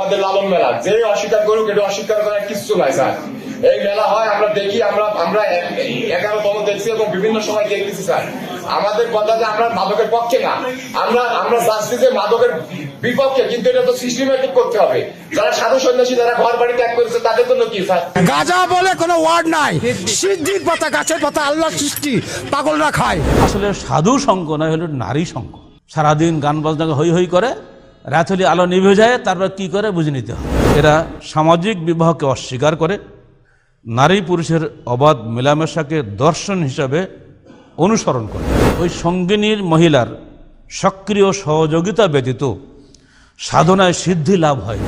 আমাদের লালন মেলা যে অস্বীকার করুক, এটা অস্বীকার করার কিছু নাই স্যার। এই মেলা হয়, আমরা দেখি, আমরা 11তম দেখছি এবং বিভিন্ন সময় দেখতেছি স্যার। আমাদের কথা যে আমরা মাদকের পক্ষে না, আমরা চাচ্ছি যে মাদকের বিপক্ষে, কিন্তু এটা তো সিস্টেমেটিক করতে হবে। যারা সাধু সন্ন্যাসী, যারা ঘর বাড়ি ত্যাগ করেছে, তাদের জন্য কি স্যার? গাঁজা বলে কোনো ওয়ার্ড নাই, সিদ্ধির পাতা, গাছের পাতা, আল্লাহ সৃষ্টি, পাগলরা খায়। আসলে সাধু সঙ্গ নয়, হলো নারী সঙ্গ। সারাদিন গান বাজনা হই হই করে, রাত হলে আলো নিভে যায়, তারপর কি করে বুঝে নিতে হয়। এরা সামাজিক বিবাহকে অস্বীকার করে, নারী পুরুষের অবাধ মেলামেশাকে দর্শন হিসাবে অনুসরণ করে। ওই সঙ্গিনীর মহিলার সক্রিয় সহযোগিতা ব্যতীত সাধনায় সিদ্ধি লাভ হয়।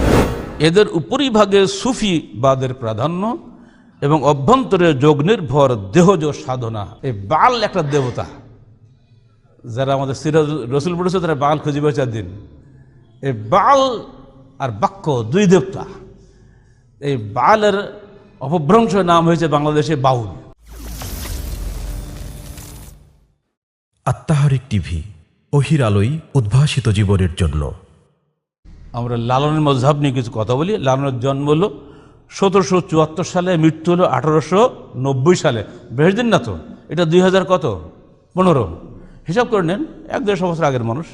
এদের উপরিভাগে সুফিবাদের প্রাধান্য এবং অভ্যন্তরে যোগ নির্ভর দেহজ সাধনা। এই বাল একটা দেবতা, যারা আমাদের সিরাজ রসুল পড়েছে, তারা বাল খুঁজিবে 4 দিন। এই বাল আর বাক্য দুই দেবতা। এই বালের অপভ্রংশ নাম হয়েছে বাংলাদেশে বাউল। আত্মাহারিক টিভি, ওহির আলোই উদ্ভাসিত জীবনের জন্য। আমরা লালনের মজহাব নিয়ে কিছু কথা বলি। লালনের জন্ম হলো 1774 সালে, মৃত্যু হলো 1890 সালে। বেশ দিন না তো, এটা 2000 কত 15 হিসাব করে নেন, 1-1.5 বছর আগের মানুষ।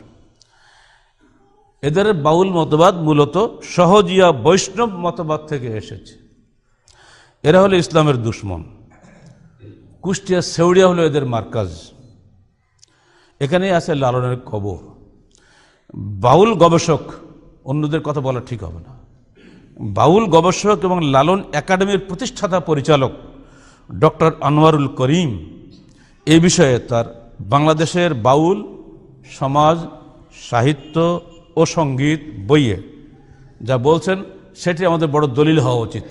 এদের বাউল মতবাদ মূলত সহজিয়া বৈষ্ণব মতবাদ থেকে এসেছে। এরা হলো ইসলামের দুশ্মন। কুষ্টিয়া সেউড়িয়া হলো এদের মার্কাজ। এখানেই আছে লালনের কবর। বাউল গবেষক, অন্যদের কথা বলা ঠিক হবে না, বাউল গবেষক এবং লালন একাডেমির প্রতিষ্ঠাতা পরিচালক ডক্টর আনোয়ারুল করিম এই বিষয়ে তার বাংলাদেশের বাউল সমাজ, সাহিত্য ও সঙ্গীত বইয়ে যা বলছেন, সেটি আমাদের বড় দলিল হওয়া উচিত।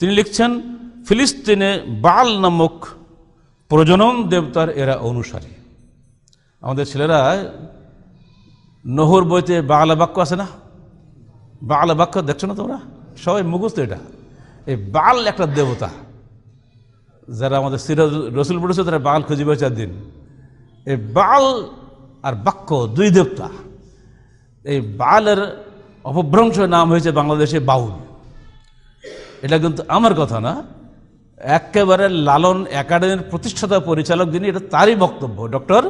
তিনি লিখছেন, ফিলিস্তিনে বাল নামক প্রজনন দেবতার এরা অনুসারী। আমাদের ছেলেরা নহর বইতে বাংলা বাক্য আছে না, বাংলা বাক্য দেখছো না তোমরা, সবাই মুখস্থ। এটা এই বাল একটা দেবতা, যারা আমাদের সিরাজ রসুল পড়েছে, তারা বাল খুঁজিবে 4 দিন। এই বাল আর বাক্য দুই দেবতা। এই বালের অপভ্রংশ নাম হয়েছে বাংলাদেশে বাউল। এটা কিন্তু আমার কথা না, একেবারে লালন একাডেমির প্রতিষ্ঠাতা পরিচালক যিনি, এটা তারই বক্তব্য, ডক্টর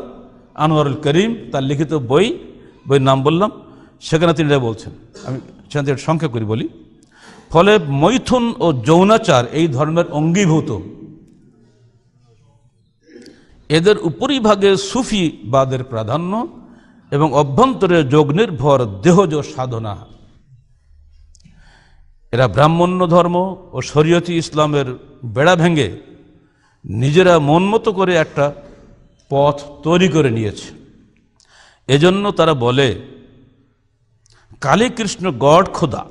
আনোয়ারুল করিম। তার লিখিত বইয়ের নাম বললাম, সেখানে তিনি এটা বলছেন। আমি সেখানে সংক্ষেপ করে বলি। ফলে মৈথুন ও যৌনাচার এই ধর্মের অঙ্গীভূত। এদের উপরিভাগে সুফিবাদের প্রাধান্য এবং অভ্যন্তরে যোগ নির্ভর দেহজ সাধনা। এরা ব্রাহ্মণ্য ধর্ম ও শরীয়তি ইসলামের বেড়া ভেঙে নিজেরা মন মতো করে একটা পথ তৈরি করে নিয়েছে। এজন্য তারা বলে, কালী কৃষ্ণ গড খোদা,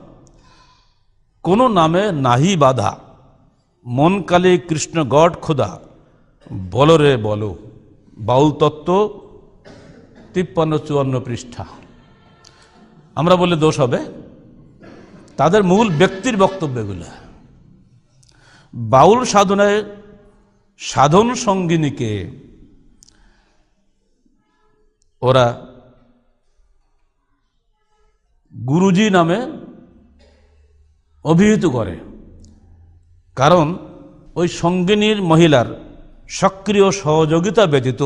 কোনো নামে নাহি বাধা, মন কালী কৃষ্ণ গড খোদা, বলো রে বলো। বাউল তত্ত্ব 53-54 পৃষ্ঠা। আমরা বলে দোষ হবে, তাদের মূল ব্যক্তির বক্তব্য এগুলো। বাউল সাধনায় সাধন সঙ্গিনীকে ওরা গুরুজি নামে অভিহিত করে, কারণ ওই সঙ্গিনীর মহিলার সক্রিয় সহযোগিতা ব্যতীত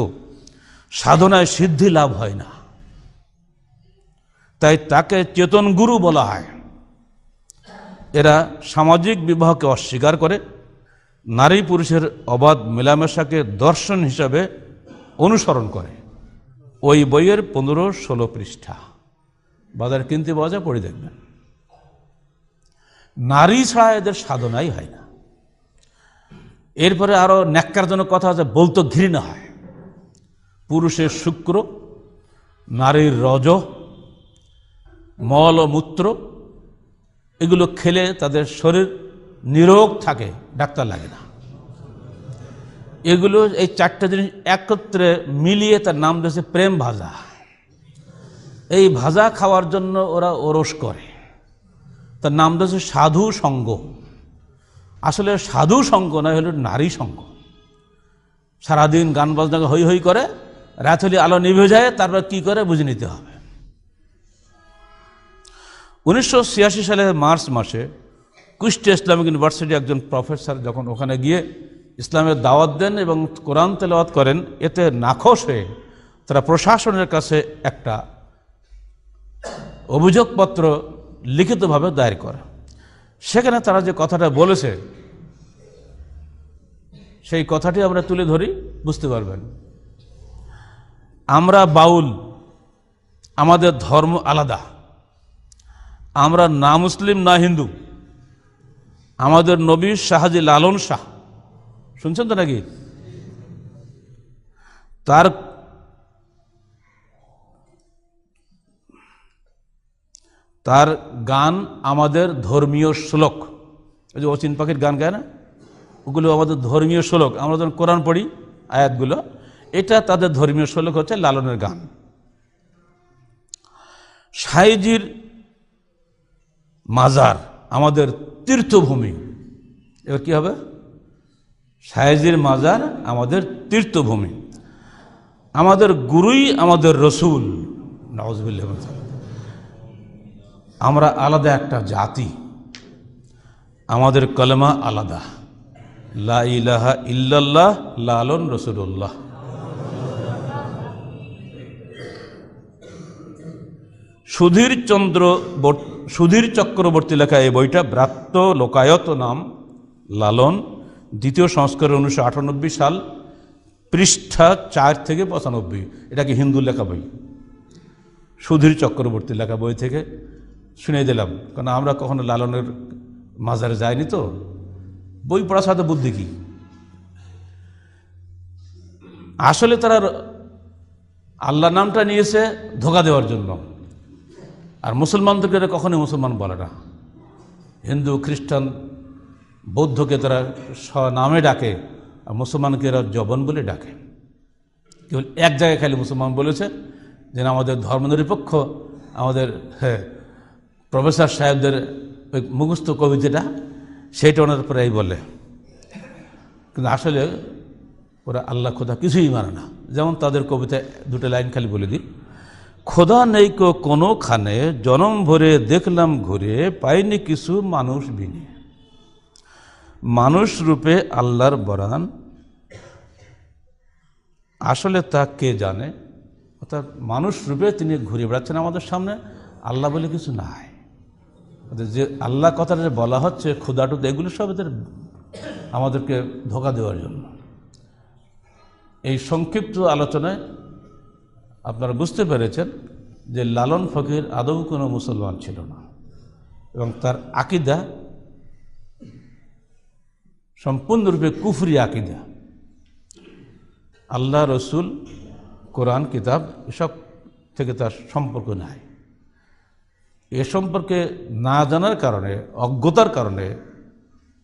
সাধনায় সিদ্ধি লাভ হয় না। তাই তাকে চেতন গুরু বলা হয়। এরা সামাজিক বিবাহকে অস্বীকার করে, নারী পুরুষের অবাধ মেলামেশাকে দর্শন হিসাবে অনুসরণ করে। ওই বইয়ের 15-16 পৃষ্ঠা বাজার কিনতে পাওয়া যায়, পড়ে দেখবেন। নারী ছাড়া এদের সাধনাই হয় না। এরপরে আরো ন্যাক্কারজনক কথা আছে, বলতো ঘৃণা হয়। পুরুষের শুক্র, নারীর রজ, মল ও মূত্র, এগুলো খেলে তাদের শরীর নিরোগ থাকে, ডাক্তার লাগে না। এগুলো এই 4টা জিনিস একত্রে মিলিয়ে তার নাম দিয়েছে প্রেম ভাজা। এই ভাজা খাওয়ার জন্য ওরা ওরস করে, তার নাম দিয়েছে সাধু সঙ্গ। আসলে সাধু সঙ্গ নয়, হলো নারী সঙ্গ। সারাদিন গান বাজনা হই হই করে, রাত হলে আলো নিভে যায়, তারপর কি করে বুঝে নিতে হবে। 1986 সালে মার্চ মাসে কুষ্টিয়া ইসলামিক ইউনিভার্সিটি একজন প্রফেসর যখন ওখানে গিয়ে ইসলামের দাওয়াত দেন এবং কোরআন তেলাওয়াত করেন, এতে নাখোশ হয়ে তারা প্রশাসনের কাছে একটা অভিযোগপত্র লিখিতভাবে দায়ের করে। সেখানে তারা যে কথাটা বলেছে সেই কথাটি আমরা তুলে ধরি, বুঝতে পারবেন। আমরা বাউল, আমাদের ধর্ম আলাদা, আমরা না মুসলিম না হিন্দু, আমাদের নবী শাহজি লালন শাহ, শুনছেন তো নাকি? তার গান আমাদের ধর্মীয় শ্লোক, ওই যে অচিন পাখির গান গায় না, ওগুলো আমাদের ধর্মীয় শ্লোক। আমরা যখন কোরআন পড়ি আয়াতগুলো, এটা তাদের ধর্মীয় শ্লোক হচ্ছে লালনের গান। সাইজির মাজার আমাদের তীর্থভূমি। এবার কি হবে? সাইজির মাজার আমাদের তীর্থভূমি। আমাদের গুরুই আমাদের রসুল। নাউজুবিল্লাহ। আমরা আলাদা একটা জাতি, আমাদের কলেমা আলাদা, লা ইলাহা ইল্লাল্লাহ লালন রসুল্লাহ। সুধীর চক্রবর্তী লেখা এই বইটা ব্রাত্য লোকায়ত নাম, লালন, দ্বিতীয় সংস্করণ 1998 সাল, পৃষ্ঠা 4 থেকে 95। এটাকে হিন্দু লেখা বই, সুধীর চক্রবর্তী লেখা বই থেকে শুনিয়ে দিলাম, কারণ আমরা কখনো লালনের মাজারে যাইনি তো, বই পড়ার সাথে বুদ্ধি কি। আসলে তারা আল্লাহ নামটা নিয়েছে ধোঁকা দেওয়ার জন্য, আর মুসলমানদেরকে এরা কখনোই মুসলমান বলে না। হিন্দু, খ্রিস্টান, বৌদ্ধকে তারা নামে ডাকে, আর মুসলমানকে এরা জবন বলে ডাকে। কেবল এক জায়গায় খালি মুসলমান বলেছে যেন আমাদের ধর্মনিরপেক্ষ, আমাদের প্রফেসর সাহেবদের ওই মুখস্থ কবিতাটা, সেইটা ওনার প্রায় বলে, কিন্তু আসলে ওরা আল্লাহ খোদা কিছুই মানে না। যেমন তাদের কবিতায় দুটো লাইন খালি বলে দিই, খোদা নেই কো কোনোখানে, জনম ভরে দেখলাম ঘুরে, পাইনি কিছু মানুষ বিনে, মানুষ রূপে আল্লাহর বরান, আসলে তা কে জানে। অর্থাৎ মানুষ রূপে তিনি ঘুরে বেড়াচ্ছেন আমাদের সামনে, আল্লাহ বলে কিছু নাই। যে আল্লাহ কথাটা বলা হচ্ছে, ক্ষুদাটুদ, এগুলো সব এদের আমাদেরকে ধোঁকা দেওয়ার জন্য। এই সংক্ষিপ্ত আলোচনায় আপনারা বুঝতে পেরেছেন যে লালন ফকির আদৌ কোনো মুসলমান ছিল না, এবং তার আকিদা সম্পূর্ণরূপে কুফরি আকিদা। আল্লাহ, রসুল, কোরআন, কিতাব এসব থেকে তার সম্পর্ক নাই। এ সম্পর্কে না জানার কারণে, অজ্ঞতার কারণে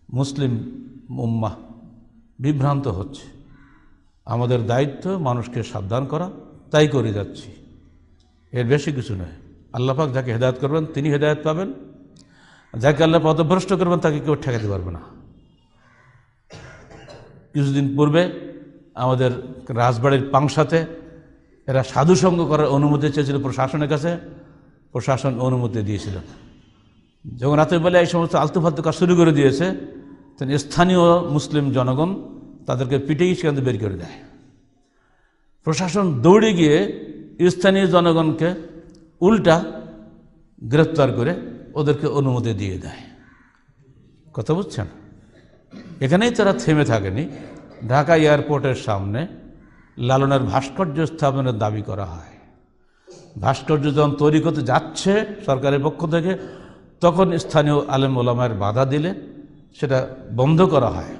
মুসলিম উম্মাহ বিভ্রান্ত হচ্ছে। আমাদের দায়িত্ব মানুষকে সাবধান করা, তাই করে যাচ্ছি, এর বেশি কিছু নয়। আল্লাহ পাক যাকে হেদায়েত করবেন তিনি হেদায়েত পাবেন, যাকে আল্লাহ পথভ্রষ্ট করবেন তাকে কেউ ঠেকাতে পারবে না। কিছুদিন পূর্বে আমাদের রাজবাড়ির পাংশাতে এরা সাধুসঙ্গ করার অনুমতি চেয়েছিল প্রশাসনের কাছে, প্রশাসন অনুমতি দিয়েছিল। যখন রাতের বেলা এই সমস্ত আলতু ফালতু কাজ শুরু করে দিয়েছে, তখন স্থানীয় মুসলিম জনগণ তাদেরকে পিটেই সেখান থেকে বের করে দেয়। প্রশাসন দৌড়ে গিয়ে স্থানীয় জনগণকে উল্টা গ্রেফতার করে ওদেরকে অনুমতি দিয়ে দেয়। কথা বুঝছেন? এখানেই তারা থেমে থাকেনি। ঢাকা এয়ারপোর্টের সামনে লালনের ভাস্কর্য স্থাপনের দাবি করা হয়। ভাস্কর্য যখন তৈরি করতে যাচ্ছে সরকারের পক্ষ থেকে, তখন স্থানীয় আলেম ওলামায়ের বাধা দিলে সেটা বন্ধ করা হয়।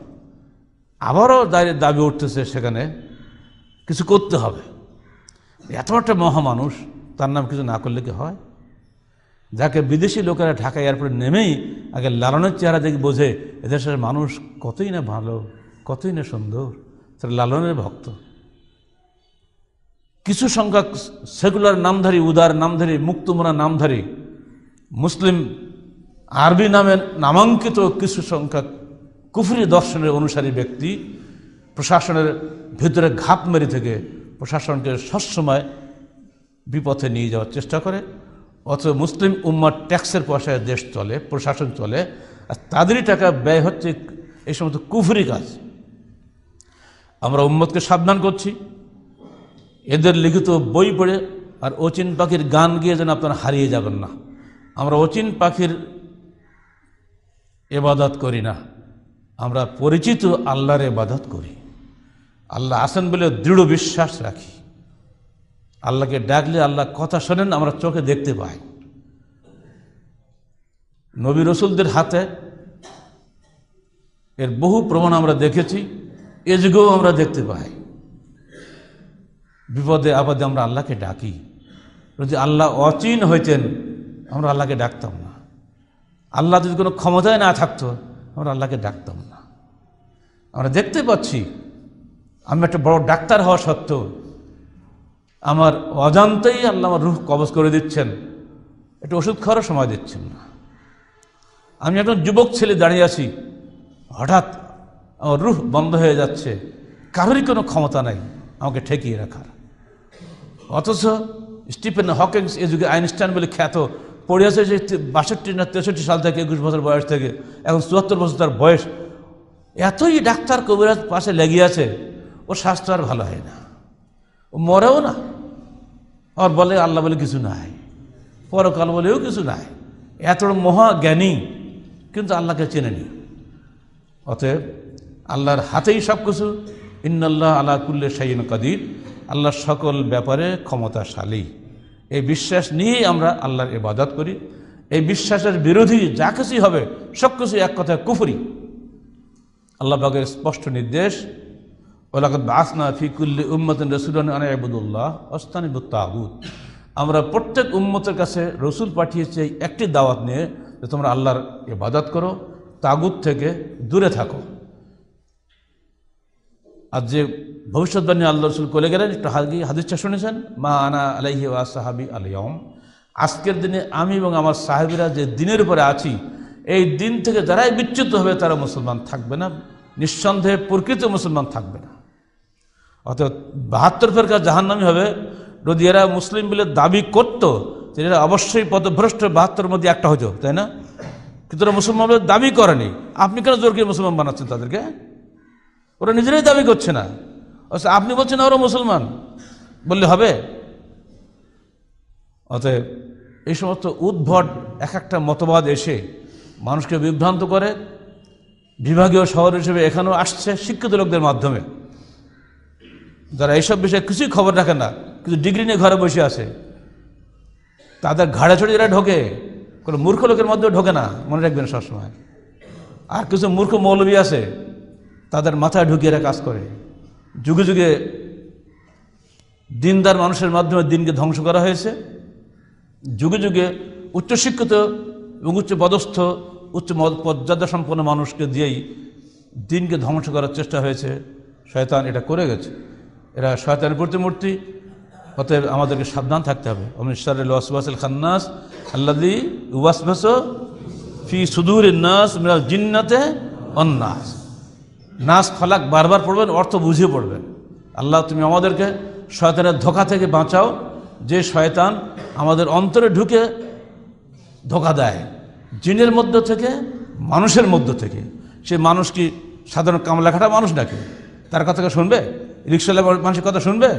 আবারও দাবি উঠতেছে সেখানে কিছু করতে হবে। এত একটা মহামানুষ, তার নাম কিছু না করলে কি হয়? যাকে বিদেশি লোকেরা ঢাকা এয়ারপোর্টে নেমেই আগে লালনের চেহারা দেখে বোঝে এদেশের মানুষ কতই না ভালো, কতই না সুন্দর, তারা লালনের ভক্ত। কিছু সংখ্যক সেকুলার নামধারী, উদার নামধারী, মুক্তমনা নামধারী, মুসলিম আরবি নামে নামাঙ্কিত কিছু সংখ্যক কুফরি দর্শনের অনুসারী ব্যক্তি প্রশাসনের ভিতরে ঘাত মেরে থেকে প্রশাসনকে সবসময় বিপথে নিয়ে যাওয়ার চেষ্টা করে। অথচ মুসলিম উম্মার ট্যাক্সের পয়সায় দেশ চলে, প্রশাসন চলে, আর তাদেরই টাকা ব্যয় হচ্ছে এই সমস্ত কুফরি কাজ। আমরা উম্মতকে সাবধান করছি, এদের লিখিত বই পড়ে আর অচিন পাখির গান গিয়ে যেন আপনারা হারিয়ে যাবেন না। আমরা অচিন পাখির ইবাদত করি না, আমরা পরিচিত আল্লাহর ইবাদত করি। আল্লাহ আছেন বলে দৃঢ় বিশ্বাস রাখি। আল্লাহকে ডাকলে আল্লাহ কথা শোনেন, আমরা চোখে দেখতে পাই। নবী রসুলদের হাতে এর বহু প্রমাণ আমরা দেখেছি, এ যুগেও আমরা দেখতে পাই। বিপদে আপদে আমরা আল্লাহকে ডাকি। যদি আল্লাহ অচিন হইতেন আমরা আল্লাহকে ডাকতাম না। আল্লাহ যদি কোনো ক্ষমতায় না থাকতো আমরা আল্লাহকে ডাকতাম না। আমরা দেখতে পাচ্ছি, আমি একটা বড় ডাক্তার হওয়া সত্ত্বেও আমার অজান্তেই আল্লাহ আমার রূহ কবজ করে দিচ্ছেন, একটু ওষুধ খাওয়ারও সময় দিচ্ছেন না। আমি একজন যুবক ছেলে দাঁড়িয়ে আছি, হঠাৎ আমার রূহ বন্ধ হয়ে যাচ্ছে, কারোরই কোনো ক্ষমতা নাই আমাকে ঠেকিয়ে রাখার। অথচ স্টিফেন হকিংস এ যুগে আইনস্টাইন বলে খ্যাত, পড়ে আছে যে 62 না 63 সাল থেকে, 21 বছর বয়স থেকে এখন 74 বছর তার বয়স। এতই ডাক্তার কবিরাজ পাশে লেগে আছে, ও স্বাস্থ্য আর ভালো হয় না, ও মরেও না। আর বলে আল্লাহ বলে কিছু নাই, পরকাল বলেও কিছু নাই। এত মহাজ্ঞানী কিন্তু আল্লাহকে চেনেনি। অতএব আল্লাহর হাতেই সব কিছু। ইন্নাল্লাহ আলা কুল্লি শাইইন কাদির, আল্লাহ সকল ব্যাপারে ক্ষমতাশালী। এই বিশ্বাস নিয়েই আমরা আল্লাহর ইবাদত করি। এই বিশ্বাসের বিরোধী যা কিছুই হবে সব কিছু এক কথায় কুফরি। আল্লাহ পাকের স্পষ্ট নির্দেশ, ওয়ালাকাদ বাআসনা ফি কুল্লি উম্মাতিন রাসূলান আন ইবুদুল্লাহ ওয়াজতানিবুত তাগুত। আমরা প্রত্যেক উম্মতের কাছে রসুল পাঠিয়েছি এই একটি দাওয়াত নিয়ে যে তোমরা আল্লাহর ইবাদত করো, তাগুত থেকে দূরে থাকো। আর যে ভবিষ্যৎবাণী আল্লাহ রসুল করে গেলেন, একটু হাদিসটা শুনেছেন, মা আনা আলাইহি ওয়া সাহাবি আল ইয়াউম, আজকের দিনে আমি এবং আমার সাহাবীরা যে দিনের উপরে আছি, এই দিন থেকে যারাই বিচ্যুত হবে তারা মুসলমান থাকবে না, নিঃসন্দেহে প্রকৃত মুসলমান থাকবে না। অর্থাৎ 72 ফেরকা জাহান্নামী হবে। যদি এরা মুসলিম বলে দাবি করতো তাহলে এরা অবশ্যই পথভ্রষ্ট 72 মধ্যে একটা হতো, তাই না? কিন্তু ওরা মুসলমান বলে দাবি করেনি। আপনি কেন জোর করে মুসলমান বানাচ্ছেন তাদেরকে? ওরা নিজেরাই দাবি করছে না, আপনি বলছেন ওরা মুসলমান বললে হবে? অতএব এই সমস্ত উদ্ভট এক একটা মতবাদ এসে মানুষকে বিভ্রান্ত করে। বিভাগীয় শহর হিসেবে এখানেও আসছে শিক্ষিত লোকদের মাধ্যমে, যারা এইসব বিষয়ে কিছুই খবর রাখে না, কিন্তু ডিগ্রি নিয়ে ঘরে বসে আছে। তাদের ঘাড়ে চড়ে যারা ঢোকে, কোনো মূর্খ লোকের মধ্যেও ঢোকে না, মনে রাখবেন সবসময়। আর কিছু মূর্খ মৌলবী আছে, তাদের মাথায় ঢুকিয়ে এরা কাজ করে। যুগে যুগে দিনদার মানুষের মাধ্যমে দিনকে ধ্বংস করা হয়েছে। যুগে যুগে উচ্চশিক্ষিত এবং উচ্চ পদস্থ উচ্চ মর্যাদা সম্পন্ন মানুষকে দিয়েই দিনকে ধ্বংস করার চেষ্টা হয়েছে। শয়তান এটা করে গেছে, এরা শয়তানের প্রতিমূর্তি। অতএব আমাদেরকে সাবধান থাকতে হবে। মিন শাররিল ওয়াসওয়াসিল খান্নাস আল্লাযী ইউওয়াসওয়াসু ফি সুদুরিন নাস মিনাল জিন্নাতি ওয়ান নাস। নাস ফালাক বারবার পড়বেন, অর্থ বুঝিয়ে পড়বেন। আল্লাহ তুমি আমাদেরকে শয়তানের ধোঁকা থেকে বাঁচাও, যে শয়তান আমাদের অন্তরে ঢুকে ধোঁকা দেয়, জিনের মধ্য থেকে, মানুষের মধ্য থেকে। সে মানুষ কি সাধারণ কামলাখাটা মানুষ নাকি? তার কথা শুনবে? রিক্সাওয়ালা মানুষের কথা শুনবে?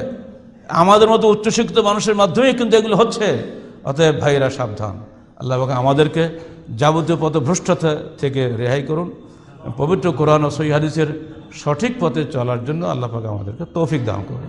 আমাদের মতো উচ্চশিক্ষিত মানুষের মাধ্যমেই কিন্তু এগুলো হচ্ছে। অতএব ভাইরা সাবধান। আল্লাহ পাক আমাদেরকে যাবতীয় পথভ্রষ্টতা থেকে রেহাই করুন। পবিত্র কোরআন ও সহিহ হাদিসের সঠিক পথে চলার জন্য আল্লাহ পাক আমাদেরকে তৌফিক দান করুন।